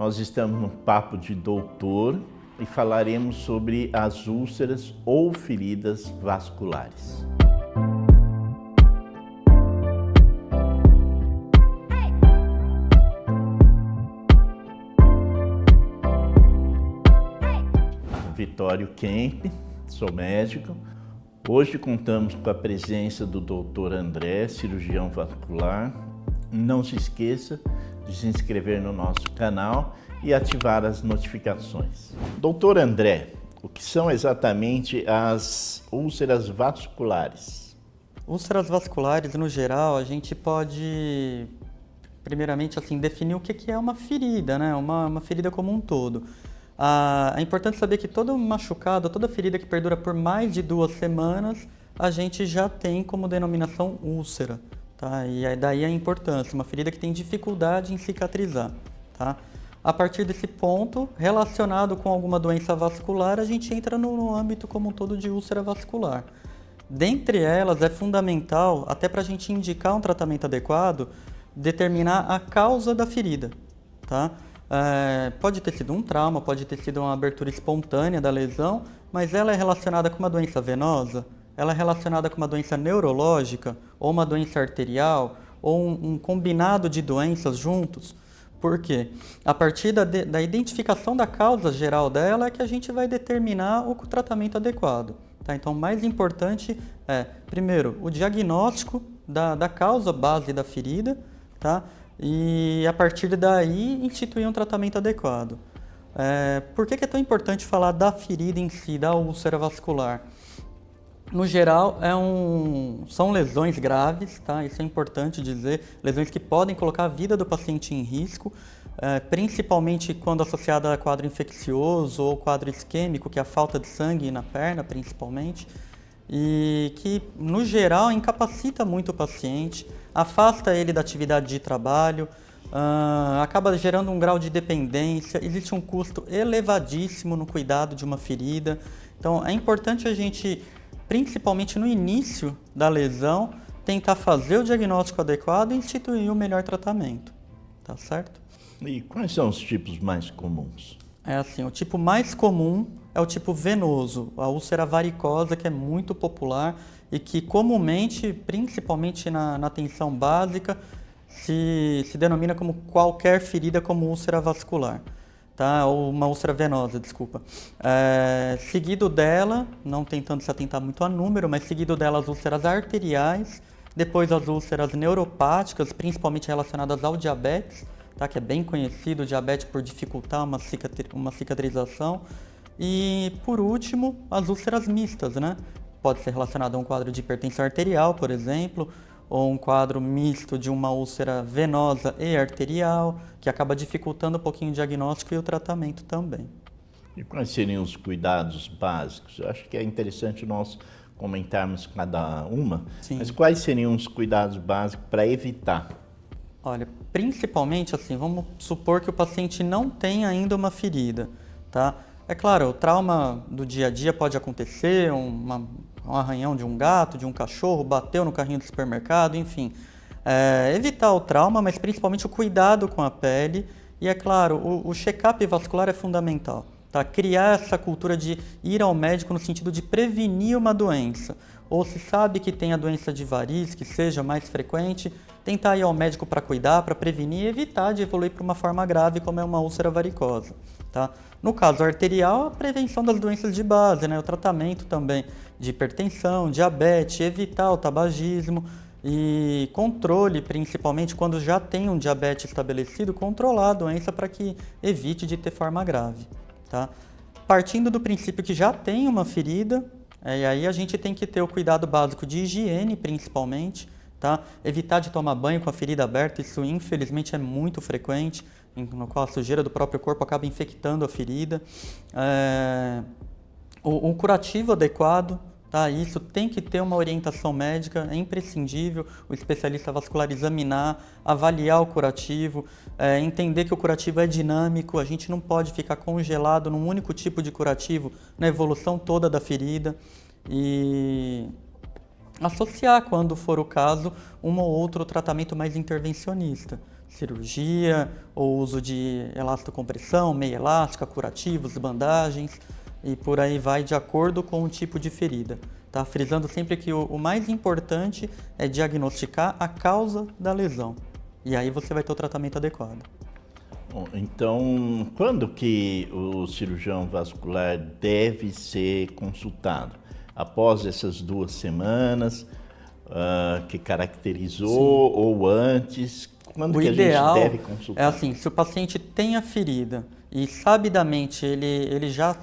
Nós estamos no Papo de Doutor e falaremos sobre as úlceras ou feridas vasculares. Vitório Kemp, sou médico. Hoje contamos com a presença do Dr. André, cirurgião vascular. Não se esqueça de se inscrever no nosso canal e ativar as notificações. Dr. André, o que são exatamente as úlceras vasculares? Úlceras vasculares, no geral, a gente pode, primeiramente, definir o que é uma ferida, né? Uma ferida como um todo. É importante saber que todo machucado, toda ferida que perdura por mais de 2 semanas, a gente já tem como denominação úlcera, tá? E daí a importância, uma ferida que tem dificuldade em cicatrizar, tá? A partir desse ponto, relacionado com alguma doença vascular, a gente entra no âmbito como um todo de úlcera vascular. Dentre elas, é fundamental, até para a gente indicar um tratamento adequado, determinar a causa da ferida, tá? Pode ter sido um trauma, pode ter sido uma abertura espontânea da lesão, mas ela é relacionada com uma doença venosa, ela é relacionada com uma doença neurológica, ou uma doença arterial, ou um combinado de doenças juntos. Por quê? A partir da identificação da causa geral dela é que a gente vai determinar o tratamento adequado. Tá? Então, o mais importante é, primeiro, o diagnóstico da causa base da ferida, tá? E a partir daí instituir um tratamento adequado. Por que é tão importante falar da ferida em si, da úlcera vascular? No geral, são lesões graves, tá? Isso é importante dizer, lesões que podem colocar a vida do paciente em risco, principalmente quando associada a quadro infeccioso ou quadro isquêmico, que é a falta de sangue na perna, principalmente, e que, no geral, incapacita muito o paciente, afasta ele da atividade de trabalho, acaba gerando um grau de dependência, existe um custo elevadíssimo no cuidado de uma ferida. Então, é importante a gente, principalmente no início da lesão, tentar fazer o diagnóstico adequado e instituir o melhor tratamento, tá certo? E quais são os tipos mais comuns? O tipo mais comum é o tipo venoso, a úlcera varicosa, que é muito popular e que comumente, principalmente na atenção básica, se denomina como qualquer ferida como úlcera vascular, tá? Ou uma úlcera venosa, desculpa. Seguido dela, não tentando se atentar muito a número, mas seguido dela as úlceras arteriais, depois as úlceras neuropáticas, principalmente relacionadas ao diabetes, tá? Que é bem conhecido o diabetes por dificultar uma cicatrização. E, por último, as úlceras mistas, né? Pode ser relacionado a um quadro de hipertensão arterial, por exemplo, ou um quadro misto de uma úlcera venosa e arterial, que acaba dificultando um pouquinho o diagnóstico e o tratamento também. E quais seriam os cuidados básicos? Eu acho que é interessante nós comentarmos cada uma, Sim. Mas quais seriam os cuidados básicos para evitar? Olha, principalmente vamos supor que o paciente não tem ainda uma ferida, tá? É claro, o trauma do dia a dia pode acontecer, um arranhão de um gato, de um cachorro, bateu no carrinho do supermercado, enfim. Evitar o trauma, mas principalmente o cuidado com a pele. E é claro, o check-up vascular é fundamental, tá? Criar essa cultura de ir ao médico no sentido de prevenir uma doença. Ou se sabe que tem a doença de varizes, que seja mais frequente, tentar ir ao médico para cuidar, para prevenir e evitar de evoluir para uma forma grave, como é uma úlcera varicosa. Tá? No caso arterial, a prevenção das doenças de base, né? O tratamento também de hipertensão, diabetes, evitar o tabagismo e controle, principalmente quando já tem um diabetes estabelecido, controlar a doença para que evite de ter forma grave. Tá? Partindo do princípio que já tem uma ferida, e aí a gente tem que ter o cuidado básico de higiene, principalmente, tá? Evitar de tomar banho com a ferida aberta, isso infelizmente é muito frequente, no qual a sujeira do próprio corpo acaba infectando a ferida. O curativo adequado, tá? Isso tem que ter uma orientação médica, é imprescindível o especialista vascular examinar, avaliar o curativo, entender que o curativo é dinâmico, a gente não pode ficar congelado num único tipo de curativo na evolução toda da ferida e associar, quando for o caso, um ou outro tratamento mais intervencionista, cirurgia, ou uso de elastocompressão, meia elástica, curativos, bandagens, e por aí vai de acordo com o tipo de ferida. Tá? Frisando sempre que o mais importante é diagnosticar a causa da lesão. E aí você vai ter o tratamento adequado. Bom, então, quando que o cirurgião vascular deve ser consultado? Após essas 2 semanas que caracterizou, sim, ou antes? Quando que a gente deve consultar? É assim, se o paciente tem a ferida e sabidamente ele já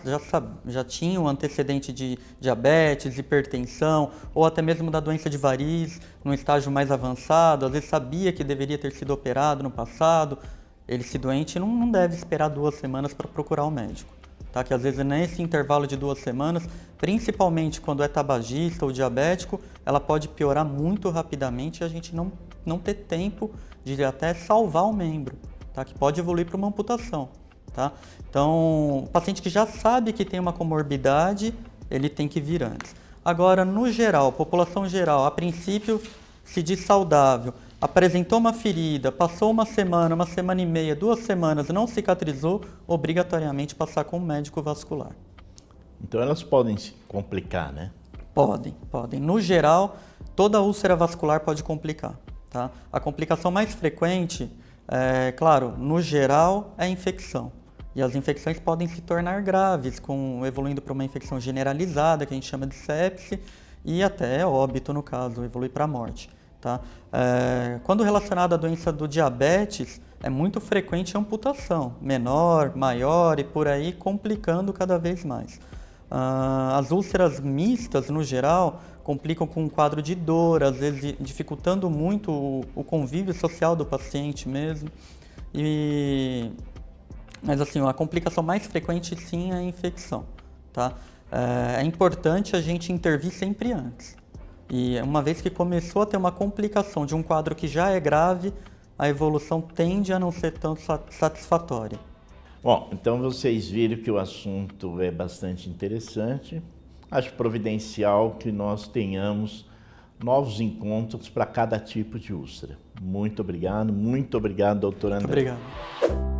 tinha um antecedente de diabetes, hipertensão ou até mesmo da doença de variz num estágio mais avançado, às vezes sabia que deveria ter sido operado no passado, esse doente não deve esperar 2 semanas para procurar o médico. Tá? Que às vezes nesse intervalo de 2 semanas, principalmente quando é tabagista ou diabético, ela pode piorar muito rapidamente e a gente não ter tempo de até salvar o membro, tá? Que pode evoluir para uma amputação. Tá? Então, o paciente que já sabe que tem uma comorbidade, ele tem que vir antes. Agora, no geral, população geral, a princípio se diz saudável, apresentou uma ferida, passou uma semana e meia, 2 semanas, não cicatrizou, obrigatoriamente passar com um médico vascular. Então elas podem se complicar, né? Podem. No geral, toda úlcera vascular pode complicar. Tá? A complicação mais frequente, claro, no geral, é a infecção. E as infecções podem se tornar graves, evoluindo para uma infecção generalizada, que a gente chama de sepse, e até óbito, no caso, evolui para a morte. Tá? Quando relacionado à doença do diabetes, é muito frequente a amputação, menor, maior e por aí, complicando cada vez mais. As úlceras mistas, no geral, complicam com um quadro de dor, às vezes dificultando muito o convívio social do paciente mesmo. Mas assim, a complicação mais frequente sim é a infecção. Tá? É importante a gente intervir sempre antes. E uma vez que começou a ter uma complicação de um quadro que já é grave, a evolução tende a não ser tão satisfatória. Bom, então vocês viram que o assunto é bastante interessante. Acho providencial que nós tenhamos novos encontros para cada tipo de úlcera. Muito obrigado, doutor André. Muito obrigado.